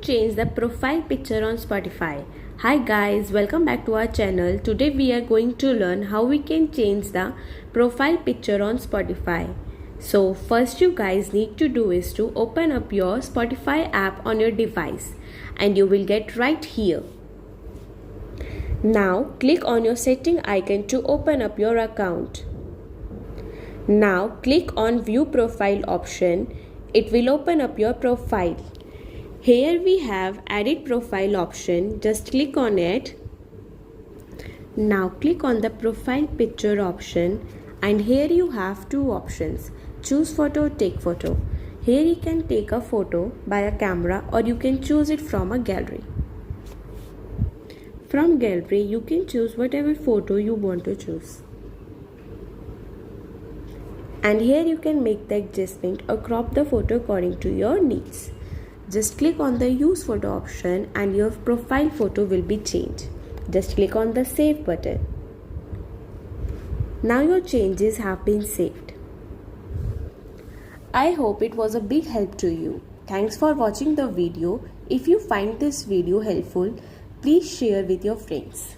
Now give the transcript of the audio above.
change the profile picture on Spotify. Hi guys, welcome back to our channel. Today we are going to learn how we can change the profile picture on Spotify. So first you guys need to do is to open up your Spotify app on your device and you will get right here. Now click on your setting icon to open up your account. Now click on view profile option. It will open up your profile. Here we have edit profile option. Just click on it. Now click on the profile picture option and here you have two options. Choose photo, take photo. Here you can take a photo by a camera or you can choose it from a gallery. From gallery you can choose whatever photo you want to choose. And here you can make the adjustment or crop the photo according to your needs. Just click on the use photo option and your profile photo will be changed. Just click on the save button. Now your changes have been saved. I hope it was a big help to you. Thanks for watching the video. If you find this video helpful, please share with your friends.